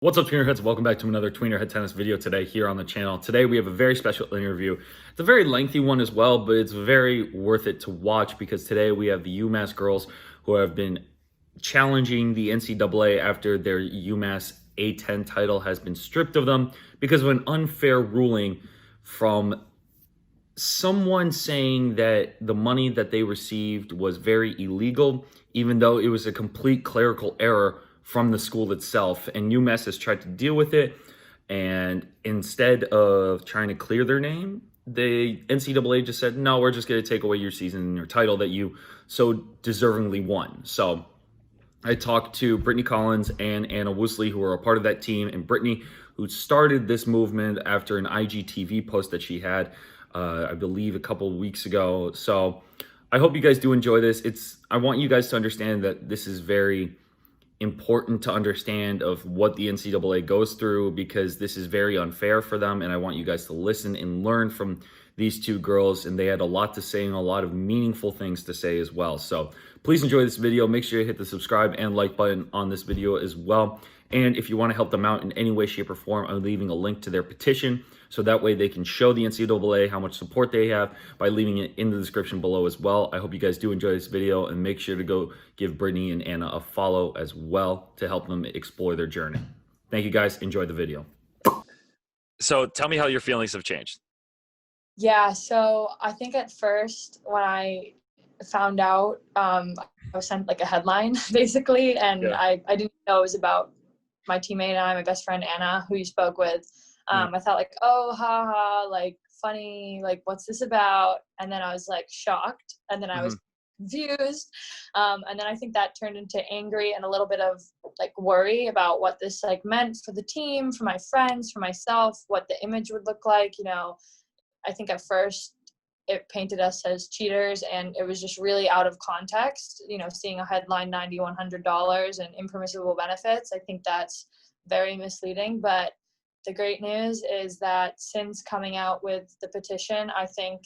What's up, Tweener heads? Welcome back to another Tweener head tennis video today here on the channel. Today we have a very special interview. It's a very lengthy one as well, but it's very worth it to watch because today we have the UMass girls who have been challenging the NCAA after their UMass A10 title has been stripped of them because of an unfair ruling from someone saying that the money that they received was very illegal, even though it was a complete clerical error from the school itself. And UMass has tried to deal with it. And instead of trying to clear their name, the NCAA just said, no, we're just going to take away your season and your title that you so deservingly won. So I talked to Brittany Collens and Anna Woosley, who are a part of that team, and Brittany, who started this movement after an IGTV post that she had, I believe, a couple of weeks ago. So I hope you guys do enjoy this. I want you guys to understand that this is very important to understand of what the NCAA goes through, because this is very unfair for them, and I want you guys to listen and learn from these two girls, and they had a lot to say and a lot of meaningful things to say as well. So please enjoy this video. Make sure you hit the subscribe and like button on this video as well. And if you want to help them out in any way, shape, or form, I'm leaving a link to their petition, so that way they can show the NCAA how much support they have by leaving it in the description below as well. I hope you guys do enjoy this video, and make sure to go give Brittany and Anna a follow as well to help them explore their journey. Thank you guys. Enjoy the video. So tell me how your feelings have changed. Yeah, so I think at first when I found out, I was sent like a headline basically, and Yeah. I didn't know it was about my teammate and I, my best friend Anna, who you spoke with. I thought like, oh, haha, like funny, like what's this about? And then I was like shocked, and then I was confused, and then I think that turned into angry and a little bit of like worry about what this like meant for the team, for my friends, for myself, what the image would look like. I think at first it painted us as cheaters, and it was just really out of context. Seeing a headline $9,100 and impermissible benefits, I think that's very misleading. But the great news is that since coming out with the petition, I think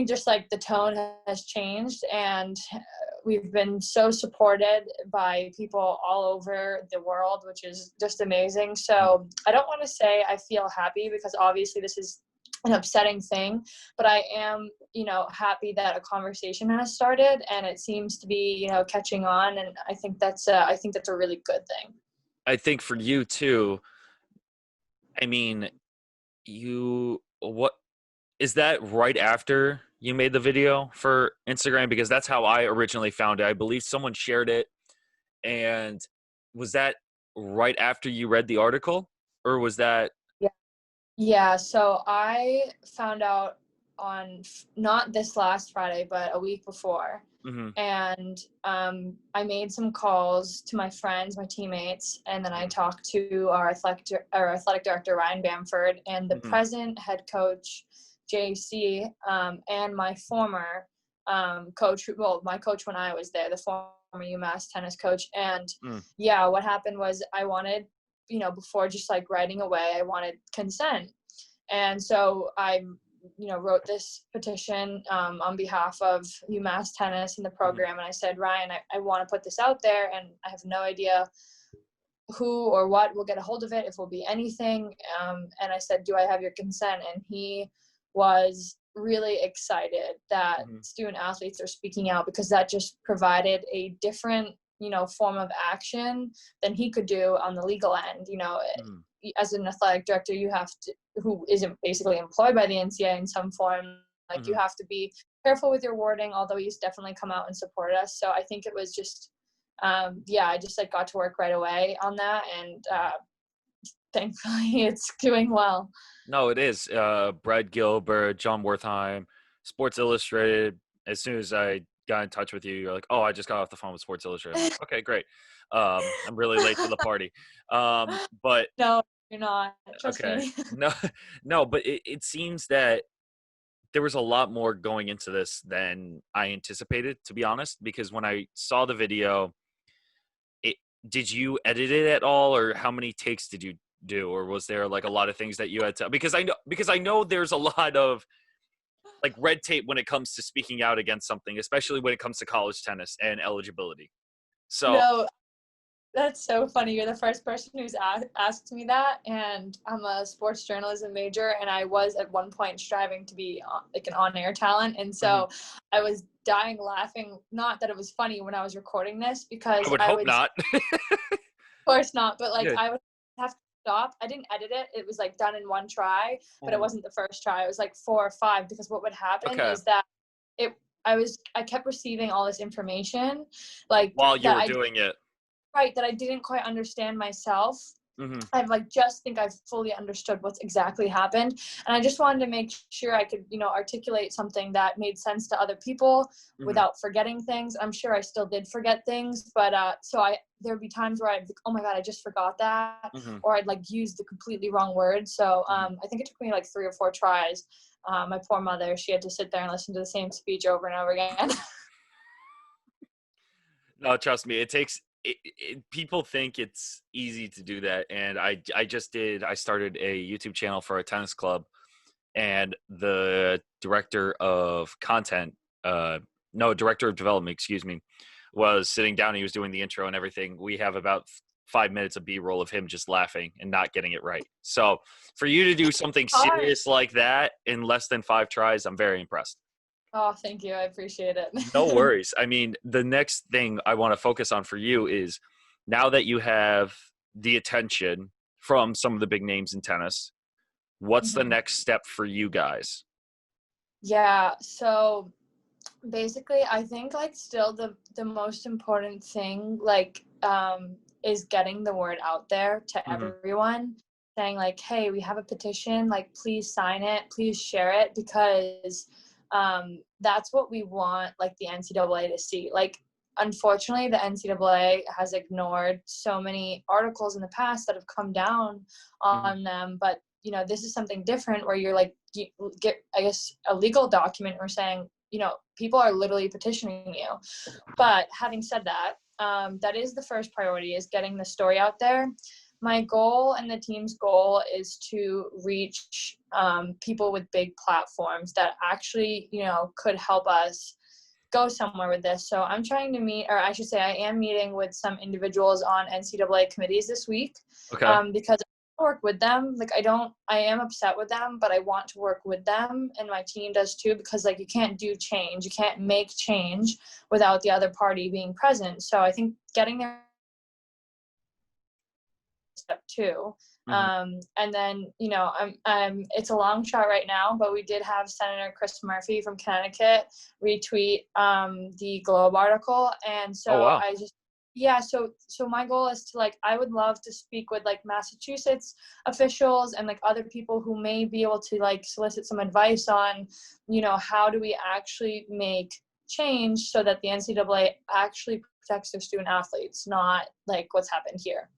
just like the tone has changed, and we've been so supported by people all over the world, which is just amazing. So I don't want to say I feel happy, because obviously this is an upsetting thing, but I am, happy that a conversation has started, and it seems to be, catching on. And I think that's a really good thing. I think for you too, I mean, what is that right after you made the video for Instagram? Because that's how I originally found it. I believe someone shared it. And was that right after you read the article, or was that? Yeah, so I found out on not this last Friday, but a week before. And I made some calls to my friends, my teammates, and then I talked to our athletic director, Ryan Bamford, and the present head coach, JC, and my former coach, my coach when I was there, the former UMass tennis coach. And yeah, what happened was I wanted, before just like writing away, I wanted consent. And so I wrote this petition on behalf of UMass tennis and the program. And I said, Ryan, I want to put this out there, and I have no idea who or what will get a hold of it, if it will be anything. And I said, do I have your consent? And he was really excited that student athletes are speaking out, because that just provided a different form of action than he could do on the legal end. As an athletic director, you have to, who isn't basically employed by the NCAA in some form, like you have to be careful with your wording, although he's definitely come out and supported us. So I think it was just, I just like got to work right away on that, and thankfully it's doing well. No, it is. Brad Gilbert, John Wertheim, Sports Illustrated. As soon as I got in touch with you, you're like, oh, I just got off the phone with Sports Illustrated. I'm like, okay, great. I'm really late to the party. But No, you're not. Trust okay. me. No, but it seems that there was a lot more going into this than I anticipated, to be honest, because when I saw the video, did you edit it at all, or how many takes did you do, or was there like a lot of things that you had to, because I know there's a lot of like red tape when it comes to speaking out against something, especially when it comes to college tennis and eligibility. So No, That's so funny. You're the first person who's asked me that, and I'm a sports journalism major, and I was at one point striving to be like an on-air talent, and so I was dying laughing. Not that it was funny when I was recording this, because I would hope not. Of course not, but like Good. I would have to stop. I didn't edit it. It was like done in one try, but it wasn't the first try. It was like 4 or 5, because what would happen is that I kept receiving all this information, like while you were doing it. Right, that I didn't quite understand myself. I like just think I've fully understood what's exactly happened, and I just wanted to make sure I could, articulate something that made sense to other people without forgetting things. I'm sure I still did forget things, but there'd be times where I'd think, oh my god, I just forgot that, or I'd like use the completely wrong word. So I think it took me like 3 or 4 tries. My poor mother, she had to sit there and listen to the same speech over and over again. No, trust me, it takes. People think it's easy to do that, and I started a YouTube channel for a tennis club, and the director of development, excuse me, was sitting down. He was doing the intro and everything. We have about 5 minutes of B-roll of him just laughing and not getting it right. So for you to do something serious like that in less than 5 tries, I'm very impressed. Oh, thank you. I appreciate it. No worries. I mean, the next thing I want to focus on for you is, now that you have the attention from some of the big names in tennis, what's the next step for you guys? Yeah. So basically, I think like still the most important thing is getting the word out there to everyone, saying like, hey, we have a petition, like please sign it, please share it, because that's what we want, like the NCAA to see. Like, unfortunately, the NCAA has ignored so many articles in the past that have come down on them. But, this is something different, where you're like, you get, I guess, a legal document or saying, people are literally petitioning you. But having said that, that is the first priority, is getting the story out there. My goal and the team's goal is to reach people with big platforms that actually, could help us go somewhere with this. So I'm trying to meet, or I should say I am meeting with some individuals on NCAA committees this week, because I work with them. Like I am upset with them, but I want to work with them, and my team does too, because like you can't do change. You can't make change without the other party being present. So I think getting there step 2. And then, it's a long shot right now, but we did have Senator Chris Murphy from Connecticut retweet the Globe article. And so so my goal is to I would love to speak with Massachusetts officials and other people who may be able to solicit some advice on, how do we actually make change so that the NCAA actually protects their student athletes, not what's happened here.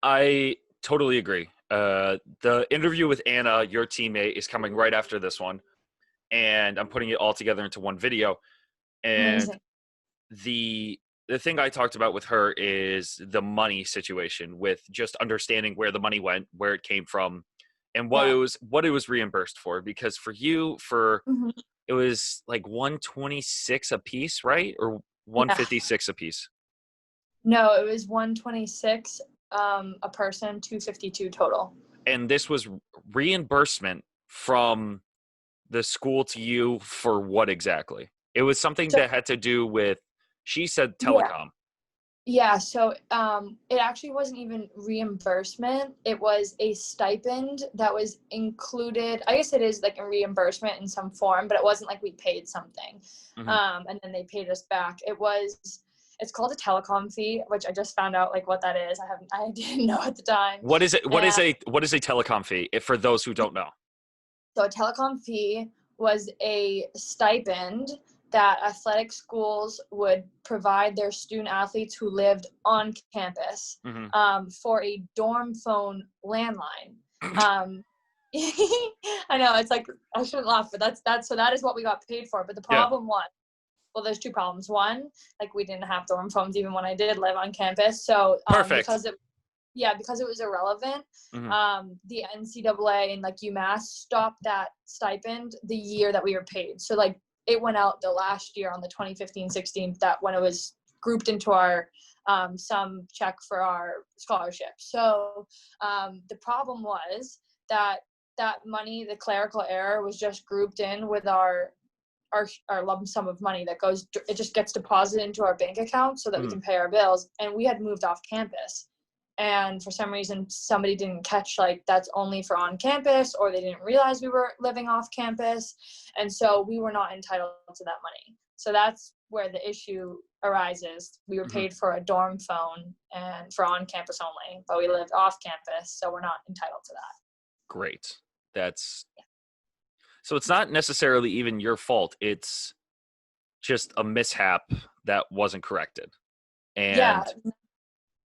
I totally agree. The interview with Anna, your teammate, is coming right after this one, and I'm putting it all together into one video. And Amazing. the thing I talked about with her is the money situation, with just understanding where the money went, where it came from, and what it was reimbursed for. Because for you, it was like $126 a piece, right? Or $156 a piece? No, it was $126 a person, $252 total. And this was reimbursement from the school to you for what exactly? It was something that had to do with, she said, telecom. Yeah, so it actually wasn't even reimbursement. It was a stipend that was included. I guess it is a reimbursement in some form, but it wasn't we paid something. And then they paid us back. It's called a telecom fee, which I just found out what that is. I didn't know at the time. What is it? What is a telecom fee, if for those who don't know? So a telecom fee was a stipend that athletic schools would provide their student athletes who lived on campus for a dorm phone landline. I know, it's I shouldn't laugh, but that is what we got paid for. But the problem was, well, there's 2 problems. One, we didn't have dorm phones even when I did live on campus. So perfect. Because it was irrelevant, the NCAA and UMass stopped that stipend the year that we were paid. So it went out the last year on the 2015-16, that when it was grouped into our some check for our scholarship. So the problem was that money, the clerical error, was just grouped in with our lump sum of money that goes, it just gets deposited into our bank account so that we can pay our bills. And we had moved off campus. And for some reason, somebody didn't catch, like, that's only for on campus, or they didn't realize we were living off campus. And so we were not entitled to that money. So that's where the issue arises. We were paid for a dorm phone and for on campus only, but we lived off campus, so we're not entitled to that. Great. So it's not necessarily even your fault. It's just a mishap that wasn't corrected. And yeah,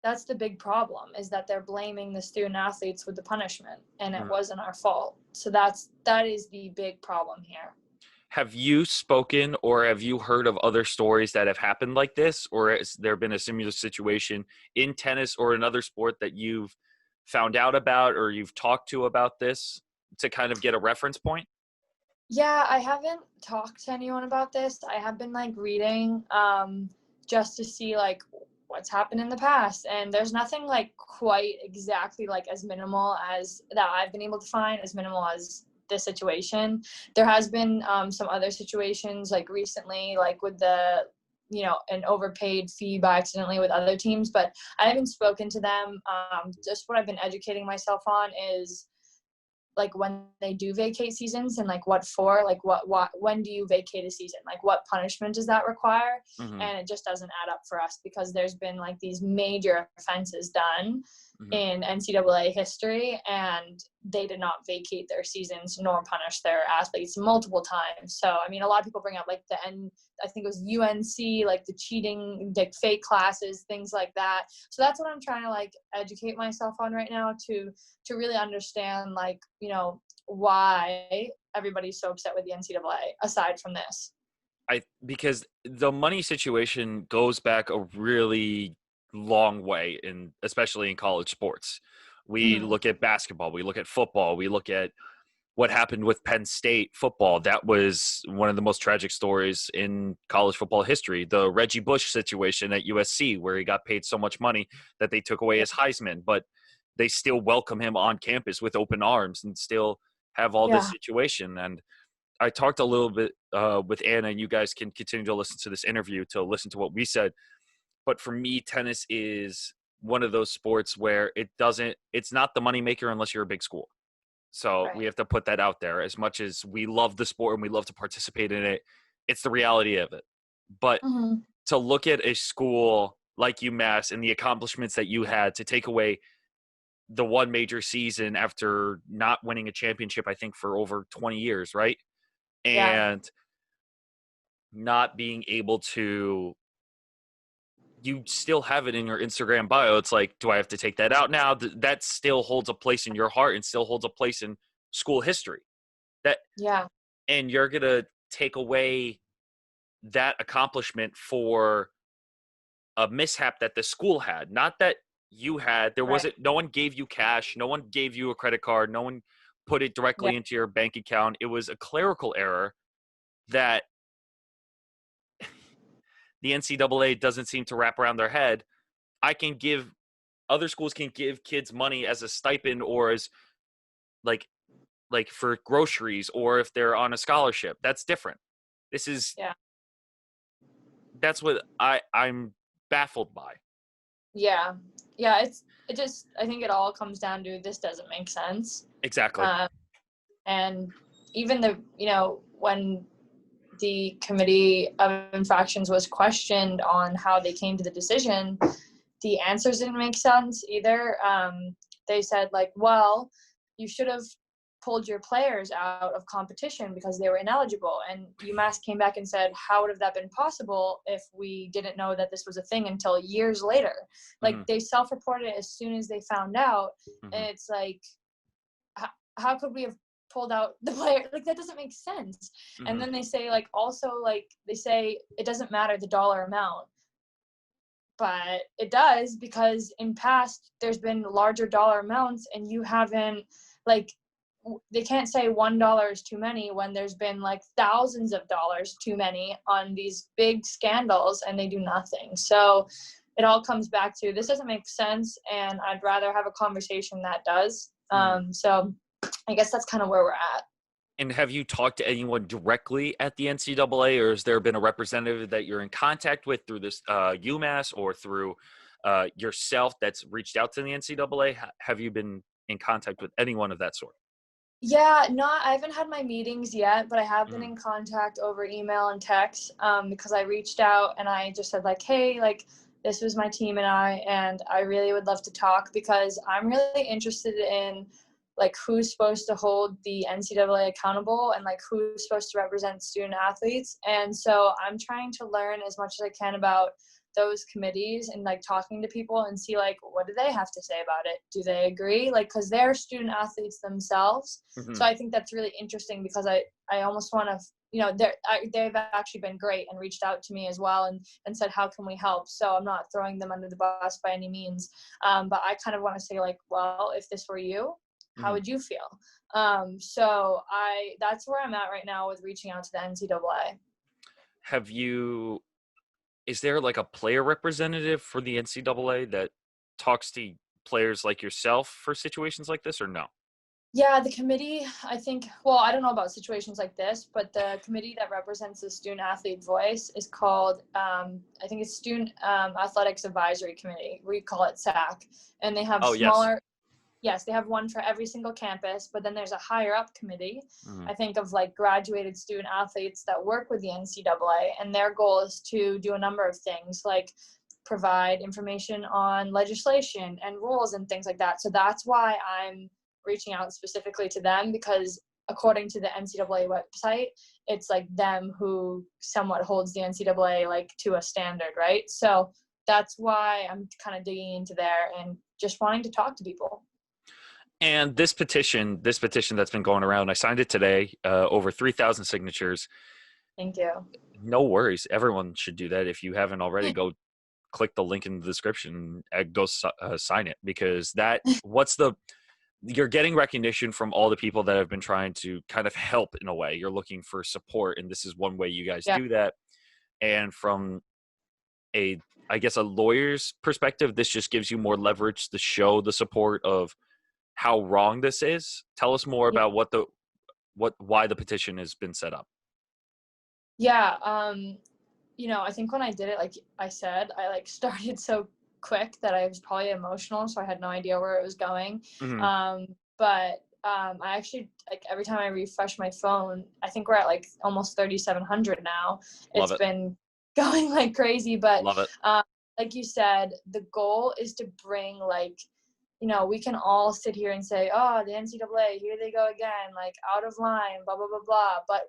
that's the big problem, is that they're blaming the student athletes with the punishment, and it wasn't our fault. So that is the big problem here. Have you spoken or have you heard of other stories that have happened like this, or has there been a similar situation in tennis or another sport that you've found out about or you've talked to about this to kind of get a reference point? Yeah, I haven't talked to anyone about this. I have been, like, reading just to see, like, what's happened in the past, and there's nothing, like, quite exactly, like, as minimal as that I've been able to find, as minimal as this situation. There has been some other situations, like, recently, like with the, you know, an overpaid fee by accidentally with other teams, but I haven't spoken to them. Just what I've been educating myself on is, like, when they do vacate seasons and, like, what for, like, what when do you vacate a season, like, what punishment does that require? And it just doesn't add up for us, because there's been, like, these major offenses done in NCAA history, and they did not vacate their seasons nor punish their athletes multiple times. So, I mean, a lot of people bring up, like, I think it was UNC, like, the cheating, like, fake classes, things like that. So that's what I'm trying to, like, educate myself on right now, to really understand, like, you know, why everybody's so upset with the NCAA aside from this. Because the money situation goes back a really long way, especially in college sports. We look at basketball, we look at football, we look at what happened with Penn State football. That was one of the most tragic stories in college football history. The Reggie Bush situation at USC, where he got paid so much money that they took away his Heisman, but they still welcome him on campus with open arms and still have all this situation. And I talked a little bit with Anna, and you guys can continue to listen to this interview to listen to what we said. But for me, tennis is one of those sports where it's not the moneymaker unless you're a big school. So we have to put that out there. As much as we love the sport and we love to participate in it, it's the reality of it. But to look at a school like UMass and the accomplishments that you had, to take away the one major season after not winning a championship, I think, for over 20 years, right? And not being able to, you still have it in your Instagram bio. It's like, do I have to take that out now? That still holds a place in your heart and still holds a place in school history. And you're going to take away that accomplishment for a mishap that the school had, not that you had. There wasn't, no one gave you cash. No one gave you a credit card. No one put it directly into your bank account. It was a clerical error that the NCAA doesn't seem to wrap around their head. Other schools can give kids money as a stipend, or as like for groceries, or if they're on a scholarship. That's different. This is, that's what I'm baffled by. Yeah, I think it all comes down to, this doesn't make sense. Exactly. And even when the committee of infractions was questioned on how they came to the decision, the answers didn't make sense either. They said, like, well, you should have pulled your players out of competition because they were ineligible. And UMass came back and said, how would have that been possible if we didn't know that this was a thing until years later? Like, they self-reported it as soon as they found out. And it's like, how could we have pulled out the player? Like, that doesn't make sense. And then they say, like, also, like, they say it doesn't matter the dollar amount, but it does, because in past there's been larger dollar amounts, and you haven't, like, they can't say $1 is too many when there's been, like, thousands of dollars too many on these big scandals, and they do nothing. So it all comes back to, this doesn't make sense, and I'd rather have a conversation that does. So I guess that's kind of where we're at. And have you talked to anyone directly at the NCAA, or has there been a representative that you're in contact with through this UMass or through yourself that's reached out to the NCAA? Have you been in contact with anyone of that sort? Yeah, I haven't had my meetings yet, but I have been in contact over email and text, because I reached out and I just said like, hey, like, this was my team and I really would love to talk, because I'm really interested in like who's supposed to hold the NCAA accountable and like who's supposed to represent student athletes. And so I'm trying to learn as much as I can about those committees and like talking to people and see like, what do they have to say about it? Do they agree? Like, cause they're student athletes themselves. So I think that's really interesting, because I almost want to, you know, they've actually been great and reached out to me as well and said, how can we help? So I'm not throwing them under the bus by any means. But I kind of want to say like, well, if this were you, how would you feel? So that's where I'm at right now with reaching out to the NCAA. Is there like a player representative for the NCAA that talks to players like yourself for situations like this, or no? Yeah, the committee, I think, well, I don't know about situations like this, but the committee that represents the student athlete voice is called, I think it's Student Athletics Advisory Committee. We call it SAC. And they have yes, they have one for every single campus, but then there's a higher up committee, I think, of like graduated student athletes that work with the NCAA, and their goal is to do a number of things, like provide information on legislation and rules and things like that. So that's why I'm reaching out specifically to them, because according to the NCAA website, it's like them who somewhat holds the NCAA like to a standard, right? So that's why I'm kind of digging into there and just wanting to talk to people. And this petition that's been going around, I signed it today, over 3,000 signatures. Thank you. No worries. Everyone should do that. If you haven't already, go click the link in the description and go sign it, because you're getting recognition from all the people that have been trying to kind of help in a way. You're looking for support, and this is one way you guys do that. And from I guess a lawyer's perspective, this just gives you more leverage to show the support of how wrong this is. Tell us more about why the petition has been set up. Yeah, you know, I think when I did it, like I said, I like started so quick that I was probably emotional, so I had no idea where it was going. But I actually, like, every time I refresh my phone, I think we're at like almost 3,700 now. It's been going like crazy, but love it. Like you said, the goal is to bring, like, you know, we can all sit here and say, oh, the NCAA, here they go again, like out of line, blah, blah, blah, blah. But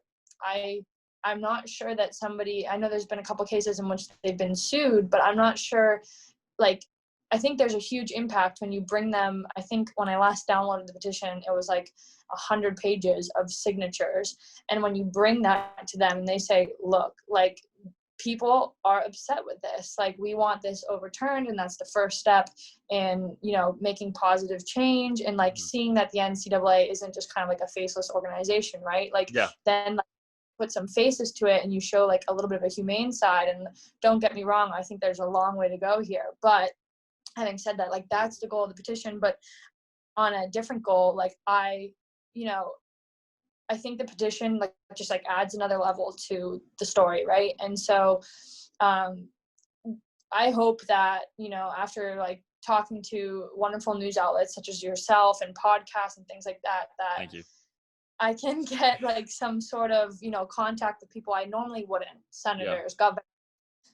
I'm not sure that I know there's been a couple cases in which they've been sued, but I'm not sure, like, I think there's a huge impact when you bring them. I think when I last downloaded the petition, it was like 100 pages of signatures. And when you bring that to them and they say, look, like, people are upset with this, like, we want this overturned, and that's the first step in, you know, making positive change, and like seeing that the NCAA isn't just kind of like a faceless organization, right? Like, then like, put some faces to it and you show like a little bit of a humane side. And don't get me wrong, I think there's a long way to go here, but having said that, like, that's the goal of the petition. But on a different goal, like, you know, I think the petition like just like adds another level to the story, right? And so I hope that, you know, after like talking to wonderful news outlets such as yourself and podcasts and things like that, Thank you. I can get like some sort of, you know, contact with people I normally wouldn't, senators, governors,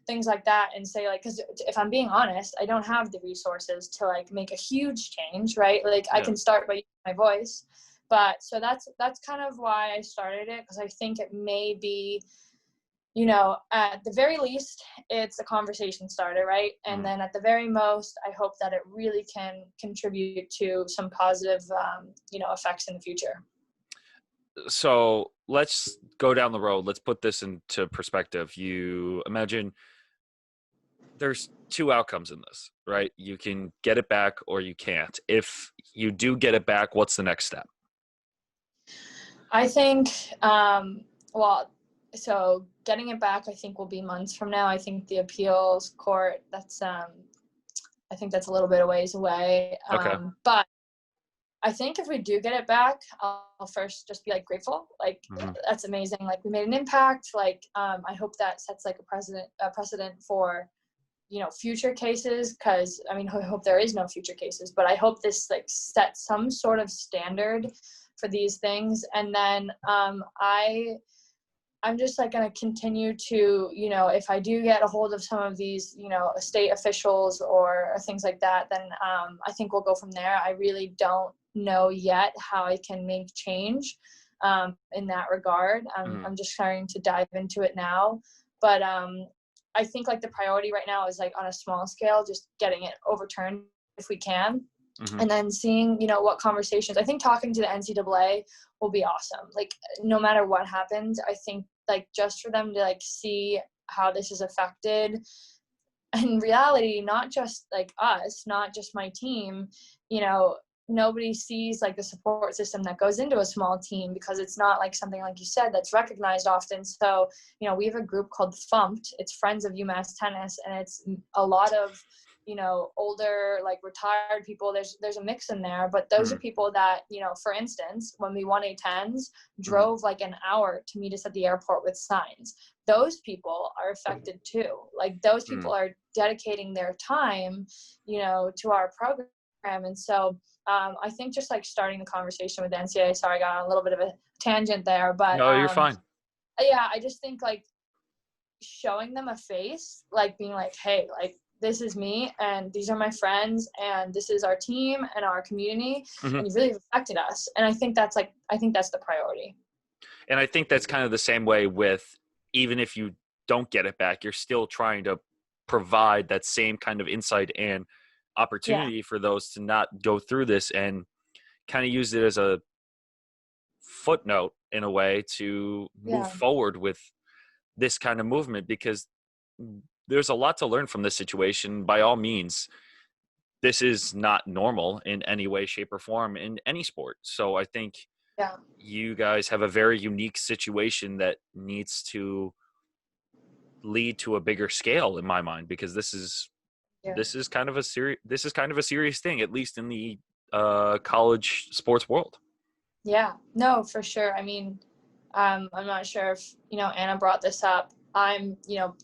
things like that, and say, like, because if I'm being honest, I don't have the resources to like make a huge change, right? Like, I can start by using my voice. But so that's kind of why I started it, because I think it may be, you know, at the very least, it's a conversation starter, right? And then at the very most, I hope that it really can contribute to some positive, you know, effects in the future. So let's go down the road. Let's put this into perspective. You imagine there's two outcomes in this, right? You can get it back or you can't. If you do get it back, what's the next step? I think, well, so getting it back, I think, will be months from now. I think the appeals court, I think that's a little bit a ways away. Okay. But I think if we do get it back, I'll first just be like grateful. Like that's amazing. Like we made an impact. Like I hope that sets like a precedent for, you know, future cases. Because I mean, I hope there is no future cases, but I hope this like sets some sort of standard for these things. And then I'm just like going to continue to, you know, if I do get a hold of some of these, you know, state officials or things like that, then I think we'll go from there. I really don't know yet how I can make change in that regard. I'm just starting to dive into it now. But I think like the priority right now is like on a small scale, just getting it overturned if we can. And then seeing, you know, what conversations. I think talking to the NCAA will be awesome. Like no matter what happens, I think like just for them to like see how this is affected in reality, not just like us, not just my team, you know, nobody sees like the support system that goes into a small team, because it's not like something like you said that's recognized often. So, you know, we have a group called FUMPT. It's Friends of UMass Tennis, and it's a lot of, you know, older, like retired people. There's a mix in there, but those are people that, you know, for instance, when we won A10s, drove like an hour to meet us at the airport with signs. Those people are affected too. Like those people are dedicating their time, you know, to our program. And so I think just like starting the conversation with the NCAA, sorry, I got on a little bit of a tangent there, but no, you're fine. Yeah, I just think like showing them a face, like being like, hey, like, this is me and these are my friends and this is our team and our community and you've really affected us. And I think that's the priority. And I think that's kind of the same way with, even if you don't get it back, you're still trying to provide that same kind of insight and opportunity for those to not go through this, and kind of use it as a footnote in a way to move forward with this kind of movement, because there's a lot to learn from this situation. By all means, this is not normal in any way, shape, or form in any sport. So I think you guys have a very unique situation that needs to lead to a bigger scale in my mind, because this is kind of a serious thing, at least in the college sports world. Yeah, no, for sure. I mean, I'm not sure if, you know, Anna brought this up. I'm, you know,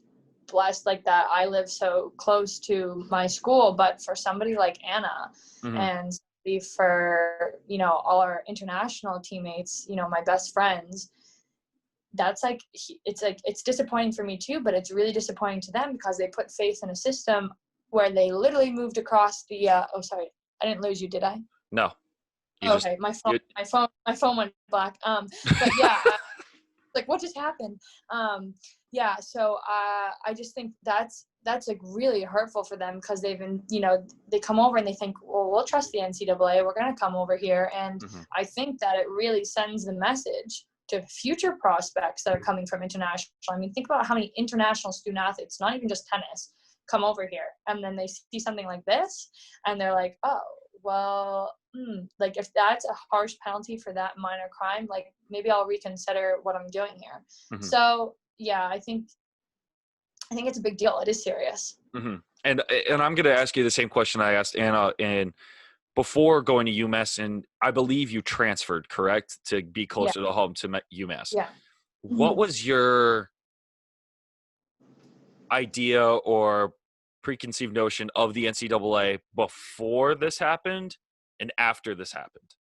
blessed like that I live so close to my school, but for somebody like Anna and for, you know, all our international teammates, you know, my best friends, that's like, it's disappointing for me too, but it's really disappointing to them because they put faith in a system where they literally moved across the oh, sorry, I didn't lose you, did I? No. Okay, my phone went black. But yeah, like what just happened? Yeah, so I just think that's like really hurtful for them, because they've been, you know, they come over and they think, well, we'll trust the NCAA, we're going to come over here. And I think that it really sends the message to future prospects that are coming from international. I mean, think about how many international student athletes, not even just tennis, come over here, and then they see something like this and they're like, oh, well, like if that's a harsh penalty for that minor crime, like maybe I'll reconsider what I'm doing here. So yeah, I think it's a big deal. It is serious. And I'm going to ask you the same question I asked Anna, and before going to UMass, and I believe you transferred, correct, to be closer to home to UMass. Yeah. What was your idea or preconceived notion of the NCAA before this happened and after this happened?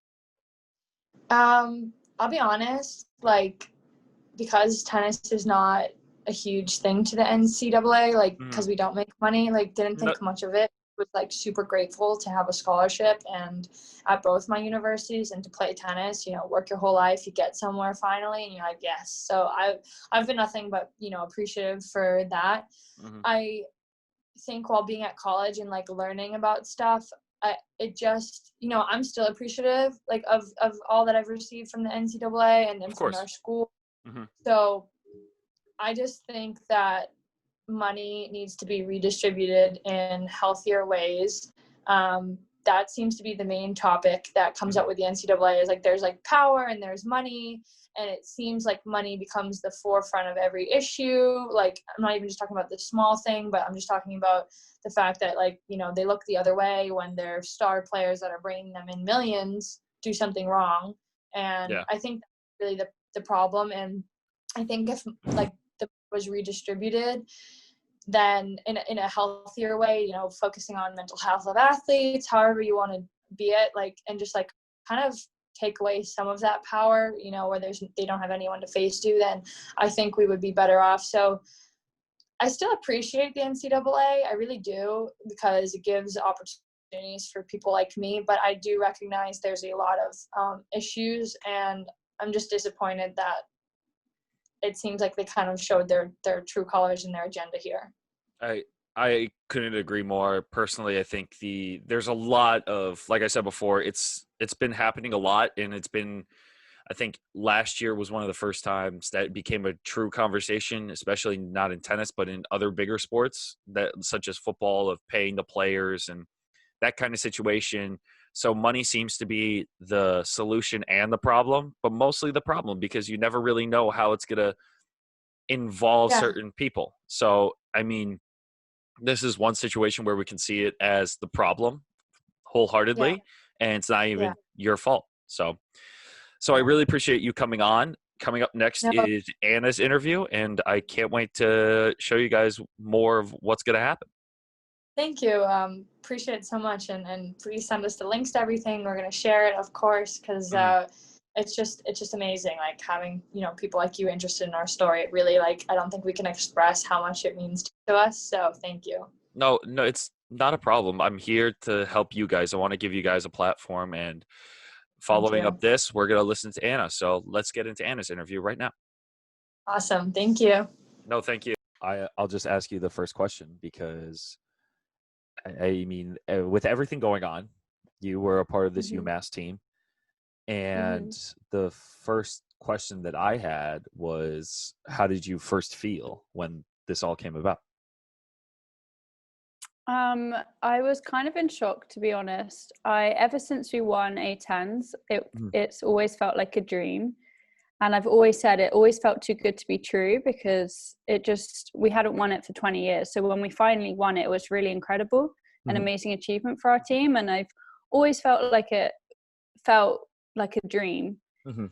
I'll be honest, like, because tennis is not a huge thing to the NCAA, like, because we don't make money, like, didn't think much of it. Was like super grateful to have a scholarship and at both my universities, and to play tennis, you know, work your whole life, you get somewhere finally and you're like, yes. So I've been nothing but, you know, appreciative for that. I think while being at college and like learning about stuff, it just, you know, I'm still appreciative like of all that I've received from the NCAA and from our school. So I just think that money needs to be redistributed in healthier ways. that seems to be the main topic that comes up with the NCAA, is like there's like power and there's money, and it seems like money becomes the forefront of every issue. Like, I'm not even just talking about the small thing, but I'm just talking about the fact that, like, you know, they look the other way when their star players that are bringing them in millions do something wrong. And I think that's really the problem. And I think if like the was redistributed, then in a healthier way, you know, focusing on mental health of athletes, however you want to be it, like, and just like kind of take away some of that power, you know, where they don't have anyone to face to, then I think we would be better off. So I still appreciate the NCAA, I really do, because it gives opportunities for people like me, but I do recognize there's a lot of issues, and I'm just disappointed that it seems like they kind of showed their true colors in their agenda here. I couldn't agree more. Personally, I think there's a lot of, like I said before, it's been happening a lot, and it's been, I think last year was one of the first times that it became a true conversation, especially not in tennis, but in other bigger sports that such as football, of paying the players and that kind of situation. So money seems to be the solution and the problem, but mostly the problem, because you never really know how it's going to involve certain people. So, I mean, this is one situation where we can see it as the problem wholeheartedly, and it's not even your fault. So I really appreciate you coming on. Coming up next is Anna's interview, and I can't wait to show you guys more of what's going to happen. Thank you. Appreciate it so much. And please send us the links to everything. We're going to share it, of course, because it's just amazing, like, having, you know, people like you interested in our story. It really, like, I don't think we can express how much it means to us. So thank you. No, it's not a problem. I'm here to help you guys. I want to give you guys a platform, and following up this, we're going to listen to Anna. So let's get into Anna's interview right now. Awesome. Thank you. No, thank you. I'll just ask you the first question, because I mean, with everything going on, you were a part of this UMass team. And the first question that I had was, how did you first feel when this all came about? I was kind of in shock, to be honest. Ever since we won A10s, it's always felt like a dream. And I've always said it always felt too good to be true, because we hadn't won it for 20 years. So when we finally won it, it was really incredible, an amazing achievement for our team. And I've always felt like a dream,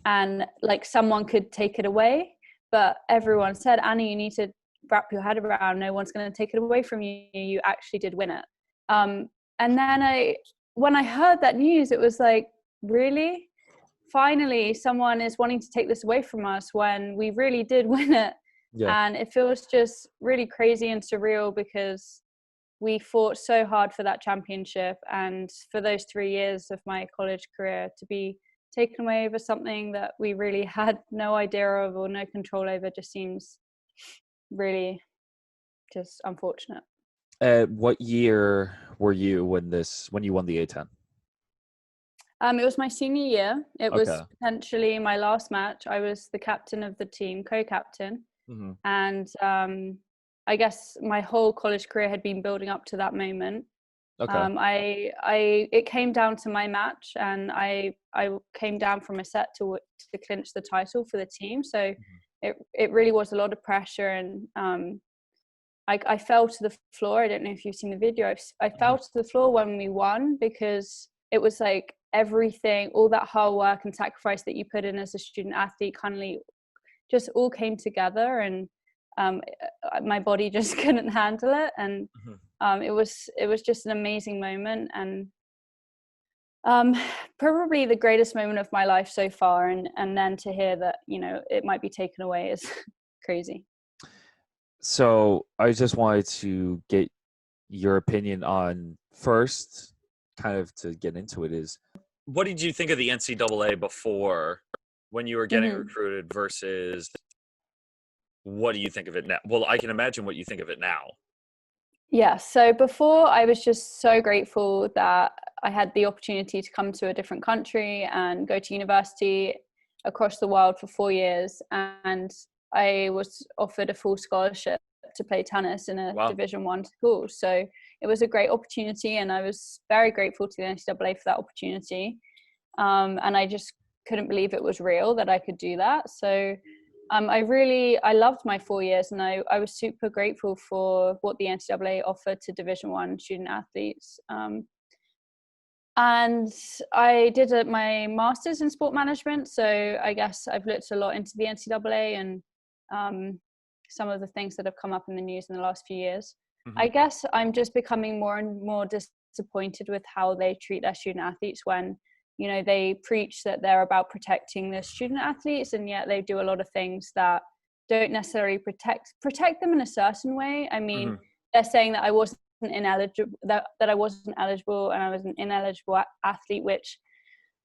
and like someone could take it away. But everyone said, Anna, you need to wrap your head around, no one's going to take it away from you. You actually did win it. And then when I heard that news, it was like, really? Finally, someone is wanting to take this away from us when we really did win it. And it feels just really crazy and surreal, because we fought so hard for that championship, and for those 3 years of my college career to be taken away over something that we really had no idea of or no control over just seems really just unfortunate. What year were you when you won the A10? It was my senior year. It was potentially my last match. I was the captain of the team, co-captain. And I guess my whole college career had been building up to that moment. It came down to my match, and I came down from a set to clinch the title for the team. So it really was a lot of pressure, and I fell to the floor. I don't know if you've seen the video. I fell to the floor when we won, because it was like everything, all that hard work and sacrifice that you put in as a student athlete kind of just all came together, and my body just couldn't handle it. And it was just an amazing moment, and probably the greatest moment of my life so far. And then to hear that, you know, it might be taken away is crazy. So I just wanted to get your opinion on, first, kind of to get into it, is, what did you think of the NCAA before, when you were getting recruited, versus what do you think of it now? Well, I can imagine what you think of it now. Yeah, so before, I was just so grateful that I had the opportunity to come to a different country and go to university across the world for 4 years. And I was offered a full scholarship to play tennis in a Wow. Division 1 school. So it was a great opportunity, and I was very grateful to the NCAA for that opportunity. And I just couldn't believe it was real that I could do that. So I loved my 4 years, and I was super grateful for what the NCAA offered to Division 1 student athletes. And I did my master's in sport management. So I guess I've looked a lot into the NCAA and some of the things that have come up in the news in the last few years. Mm-hmm. I guess I'm just becoming more and more disappointed with how they treat their student athletes when, you know, they preach that they're about protecting the student athletes, and yet they do a lot of things that don't necessarily protect them in a certain way. I mean, they're saying that I wasn't ineligible, that I wasn't eligible, and I was an ineligible athlete, which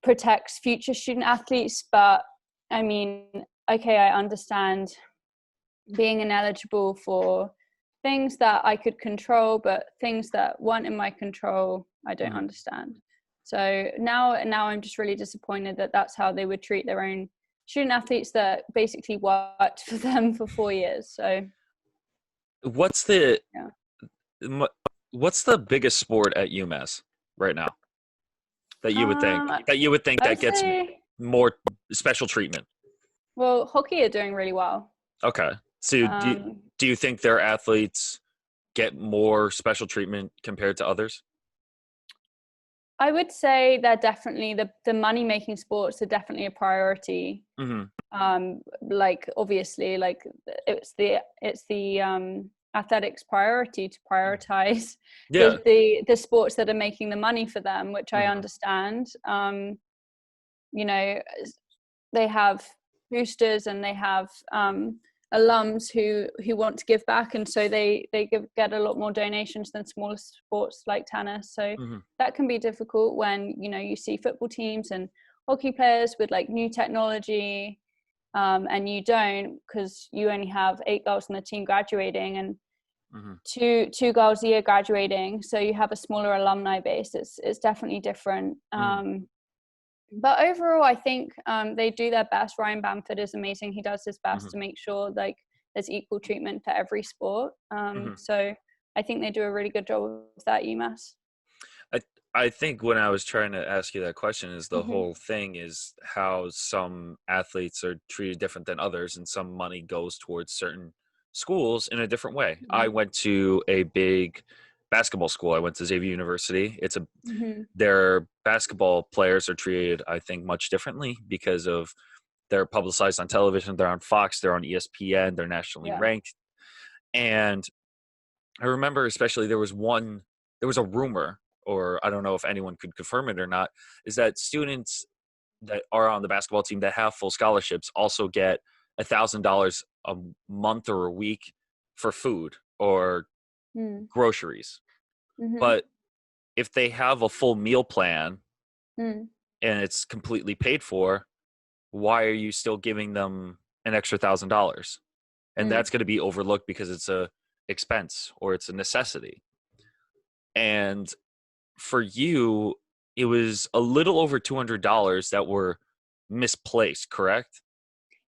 protects future student athletes. But I mean, okay, I understand being ineligible for things that I could control, but things that weren't in my control, I don't understand. So now I'm just really disappointed that that's how they would treat their own student athletes that basically worked for them for 4 years. So what's the biggest sport at UMass right now that you would think that gets more special treatment? Well, hockey are doing really well. Okay. So do you think their athletes get more special treatment compared to others? I would say they're definitely the money-making sports are definitely a priority. Like obviously, like it's the athletics priority to prioritize the sports that are making the money for them, which I understand. You know, they have boosters and they have alums who want to give back, and so they get a lot more donations than smaller sports like tennis. So that can be difficult when, you know, you see football teams and hockey players with like new technology, and you don't, because you only have 8 girls on the team graduating and two girls a year graduating, so you have a smaller alumni base. It's definitely different. But overall, I think they do their best. Ryan Bamford is amazing. He does his best to make sure like there's equal treatment for every sport. So I think they do a really good job with that, UMass. I think when I was trying to ask you that question is the whole thing is how some athletes are treated different than others, and some money goes towards certain schools in a different way. I went to a big basketball school. I went to Xavier University. It's their basketball players are treated, I think, much differently because of they're publicized on television. They're on Fox. They're on ESPN. They're nationally ranked. And I remember especially there was a rumor, or I don't know if anyone could confirm it or not, is that students that are on the basketball team that have full scholarships also get $1,000 a month or a week for food or groceries. But if they have a full meal plan and it's completely paid for, why are you still giving them an extra $1,000? And that's going to be overlooked because it's a expense or it's a necessity. And for you, it was a little over $200 that were misplaced, correct?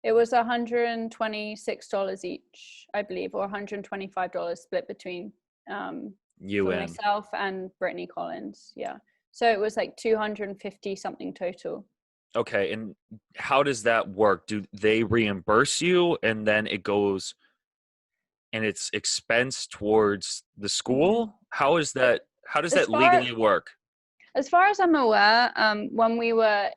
It was $126 each, I believe, or $125 split between you and myself and Brittany Collens. Yeah. So it was like 250 something total. Okay. And how does that work? Do they reimburse you and then it goes and it's expense towards the school? How does that legally work? As far as I'm aware, when we were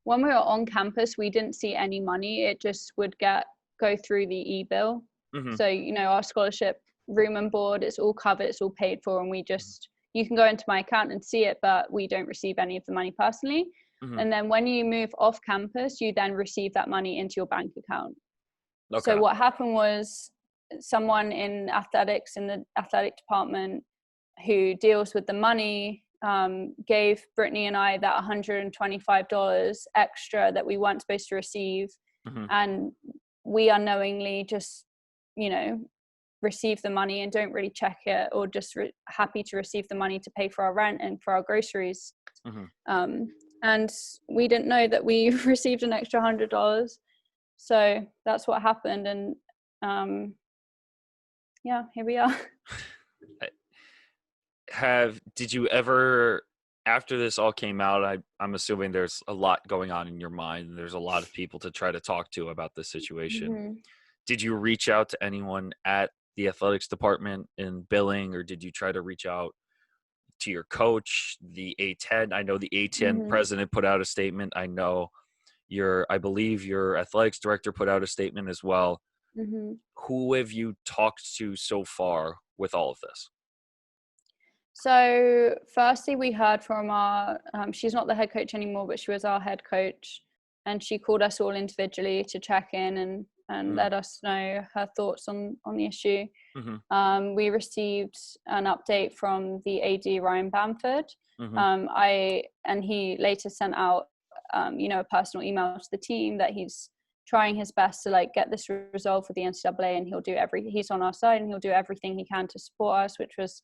on campus, we didn't see any money. It just would go through the e-bill. So, you know, our scholarship, room and board, it's all covered, it's all paid for, and you can go into my account and see it, but we don't receive any of the money personally. And then when you move off campus, you then receive that money into your bank account. So what happened was someone in athletics, in the athletic department, who deals with the money, gave Brittany and I that $125 extra that we weren't supposed to receive. And we unknowingly just, you know, receive the money and don't really check it, or just happy to receive the money to pay for our rent and for our groceries. And we didn't know that we received an extra $100. So that's what happened. And yeah, here we are. Did you ever, after this all came out, I'm assuming there's a lot going on in your mind. There's a lot of people to try to talk to about this situation. Mm-hmm. Did you reach out to anyone at the athletics department in billing, or did you try to reach out to your coach, the A10? I know the A10 president put out a statement. I know I believe your athletics director put out a statement as well. Mm-hmm. Who have you talked to so far with all of this? So firstly, we heard from our, she's not the head coach anymore, but she was our head coach. And she called us all individually to check in and let us know her thoughts on the issue. Mm-hmm. We received an update from the AD, Ryan Bamford. Mm-hmm. And he later sent out, a personal email to the team that he's trying his best to like get this resolved with the NCAA, and he's on our side and he'll do everything he can to support us, which was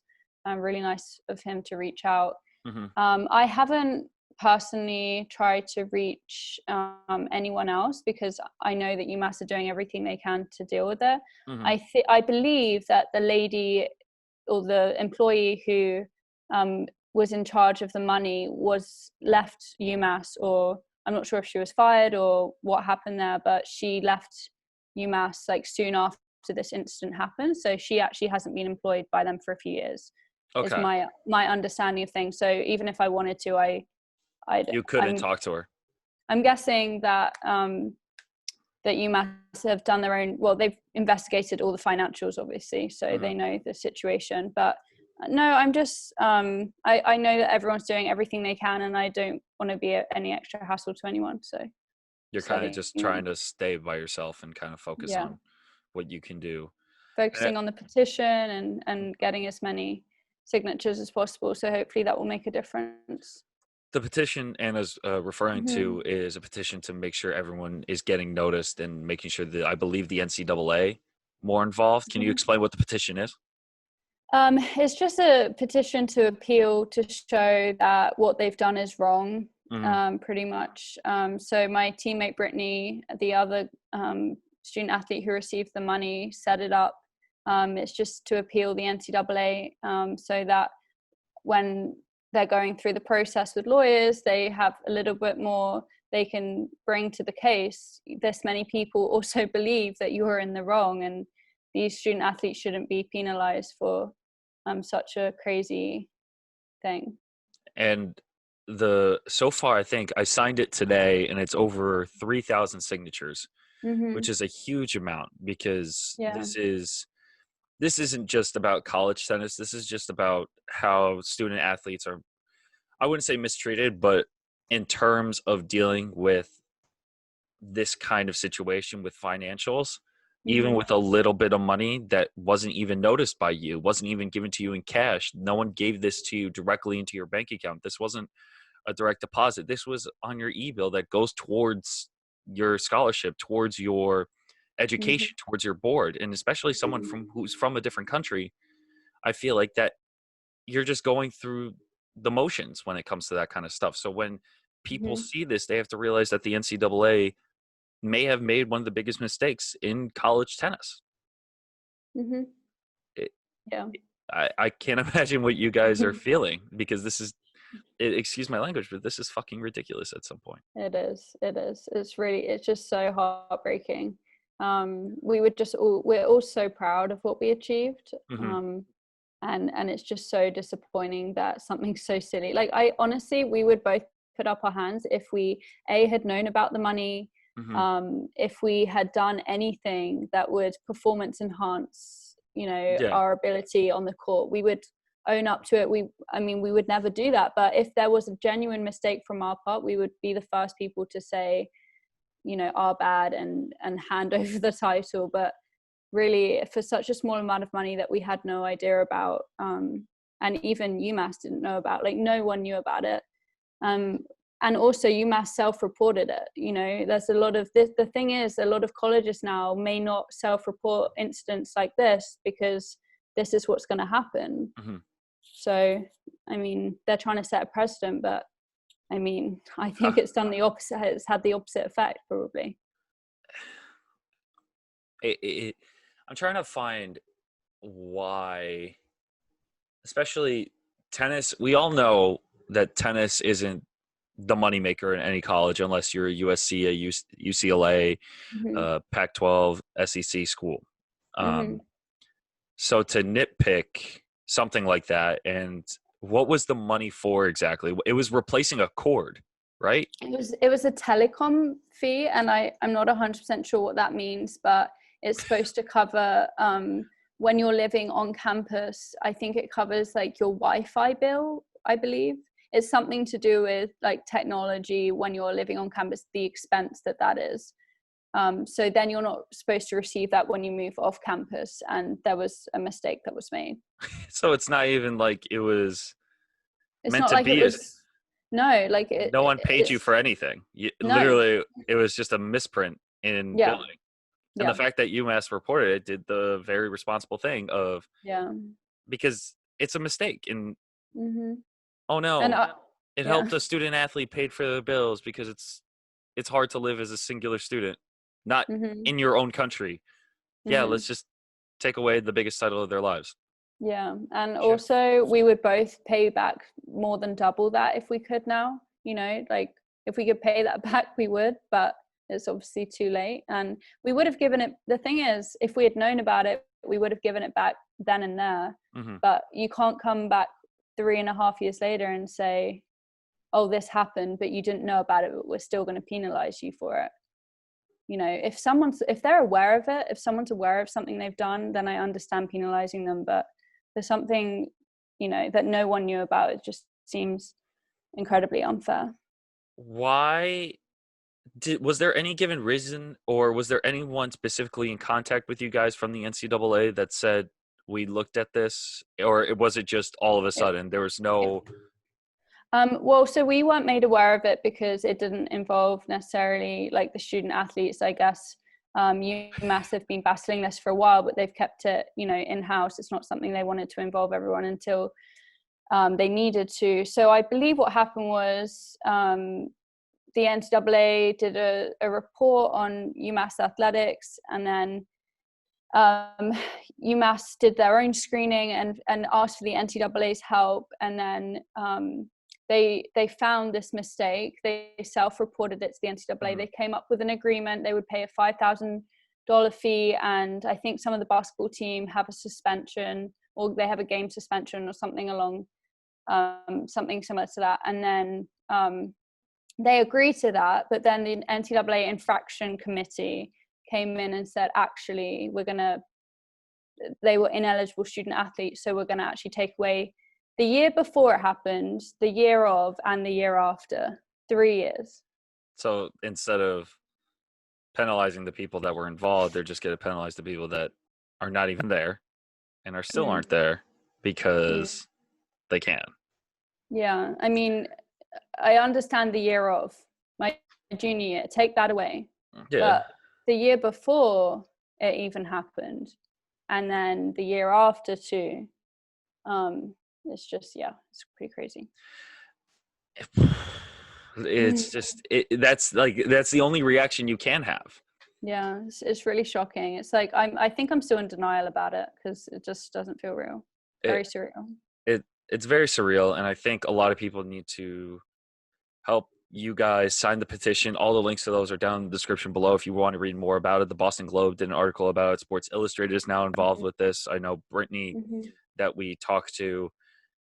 really nice of him to reach out. Mm-hmm. I haven't personally tried to reach anyone else because I know that UMass are doing everything they can to deal with it. Mm-hmm. I believe that the lady or the employee who was in charge of the money was left UMass, or I'm not sure if she was fired or what happened there, but she left UMass like soon after this incident happened. So she actually hasn't been employed by them for a few years. Okay. Is my understanding of things. So even if I wanted to, you couldn't talk to her. I'm guessing that that UMass have done their own. Well, they've investigated all the financials, obviously, so they know the situation. But no, I'm just I know that everyone's doing everything they can, and I don't want to be any extra hassle to anyone. So you're kind of just trying to stay by yourself and kind of focus on what you can do. Focusing on the petition and getting as many signatures as possible. So hopefully that will make a difference. The petition Anna's referring to is a petition to make sure everyone is getting noticed and making sure that, I believe, the NCAA more involved. Can you explain what the petition is? It's just a petition to appeal to show that what they've done is wrong, pretty much. So my teammate Brittany, the other student athlete who received the money, set it up. It's just to appeal the NCAA so that when they're going through the process with lawyers, they have a little bit more they can bring to the case. This many people also believe that you are in the wrong, and these student athletes shouldn't be penalized for such a crazy thing. And so far, I think I signed it today, and it's over 3,000 signatures, which is a huge amount because this isn't just about college tennis. This is just about how student athletes are, I wouldn't say mistreated, but in terms of dealing with this kind of situation with financials, even with a little bit of money that wasn't even noticed by you, wasn't even given to you in cash. No one gave this to you directly into your bank account. This wasn't a direct deposit. This was on your e-bill that goes towards your scholarship, towards your education, towards your board. And especially someone who's from a different country, I feel like that you're just going through the motions when it comes to that kind of stuff. So when people see this, they have to realize that the NCAA may have made one of the biggest mistakes in college tennis. I can't imagine what you guys are feeling, because this is, excuse my language, but this is fucking ridiculous at some point. It is. It's just so heartbreaking. We're all so proud of what we achieved. And it's just so disappointing that something so silly, like we would both put up our hands if we had known about the money, if we had done anything that would performance enhance, our ability on the court, we would own up to it. We would never do that. But if there was a genuine mistake from our part, we would be the first people to say, our bad and hand over the title. But really, for such a small amount of money that we had no idea about, and even UMass didn't know about, like no one knew about it. And also UMass self-reported it. There's a lot of this. The thing is, a lot of colleges now may not self-report incidents like this because this is what's going to happen. So, they're trying to set a precedent, but I think it's done the opposite. It's had the opposite effect, probably. I'm trying to find why, especially tennis. We all know that tennis isn't the moneymaker in any college unless you're a USC, a UCLA, Pac-12, SEC school. So to nitpick something like that, and what was the money for exactly? It was replacing a cord, right? It was a telecom fee, and I'm not 100% sure what that means, but it's supposed to cover when you're living on campus. I think it covers like your Wi-Fi bill, I believe. It's something to do with like technology when you're living on campus, the expense that is. So then you're not supposed to receive that when you move off campus, and there was a mistake that was made. So it's not even like it was It's meant not to like be. it was. No, like no one paid you for anything. No. Literally, it was just a misprint in billing. And the fact that UMass reported it did the very responsible thing of because it's a mistake. And oh no, and, it helped a student athlete paid for the bills because it's hard to live as a singular student, not in your own country. Yeah, let's just take away the biggest title of their lives. Yeah, and also we would both pay back more than double that if we could now. You know, like if we could pay that back, we would, but it's obviously too late. And we would have given it, the thing is, if we had known about it, we would have given it back then and there. But you can't come back 3.5 years later and say, oh, this happened, but you didn't know about it, but we're still going to penalize you for it. You know, if they're aware of it, if someone's aware of something they've done, then I understand penalizing them. But there's something, you know, that no one knew about. It just seems incredibly unfair. Why was there any given reason, or was there anyone specifically in contact with you guys from the NCAA that said we looked at this, or was it just all of a sudden there was no? Well, so we weren't made aware of it because it didn't involve necessarily like the student athletes, I guess. UMass have been battling this for a while, but they've kept it, you know, in-house. It's not something they wanted to involve everyone until they needed to. So I believe what happened was the NCAA did a report on UMass athletics, and then UMass did their own screening and asked for the NCAA's help, and then they found this mistake. They self-reported it to the NCAA. They came up with an agreement. They would pay a $5,000 fee, and I think some of the basketball team have a suspension, or they have a game suspension or something along something similar to that. And then they agreed to that, but then the NCAA infraction committee came in and said, actually, they were ineligible student athletes, so we're going to actually take away the year before it happened, the year of, and the year after. 3 years. So instead of penalizing the people that were involved, they're just going to penalize the people that are not even there and are still aren't there because they can. Yeah, I mean, I understand the year of, my junior year, take that away. Yeah. But the year before it even happened, and then the year after too, it's just, it's pretty crazy. It's just that's the only reaction you can have. Yeah, it's really shocking. It's like I think I'm still in denial about it because it just doesn't feel real. Very surreal. It's very surreal, and I think a lot of people need to help you guys sign the petition. All the links to those are down in the description below if you want to read more about it. The Boston Globe did an article about it. Sports Illustrated is now involved with this. I know Brittany that we talked to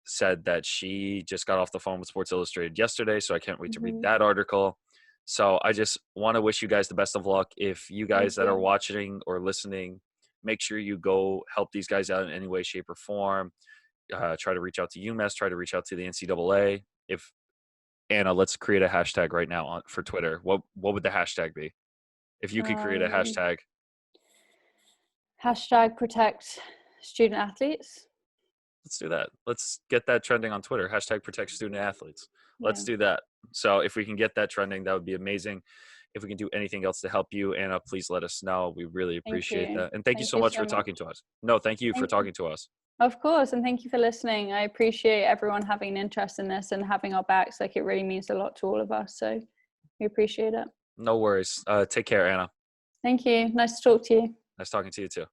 said that she just got off the phone with Sports Illustrated yesterday, so I can't wait to read that article. So I just want to wish you guys the best of luck. If you guys that are watching or listening, make sure you go help these guys out in any way, shape, or form. Try to reach out to UMass, try to reach out to the NCAA. If Anna, let's create a hashtag right now for Twitter. What would the hashtag be? If you could create a hashtag. Hashtag protect student athletes. Let's do that. Let's get that trending on Twitter. Hashtag protect student athletes. Let's do that. So if we can get that trending, that would be amazing. If we can do anything else to help you, Anna, please let us know. We really appreciate that. And thank you so much for talking to us. No, thank you for talking to us. Of course, and thank you for listening. I appreciate everyone having an interest in this and having our backs. Like, it really means a lot to all of us, so we appreciate it. No worries. Take care, Anna. Thank you. Nice to talk to you. Nice talking to you too.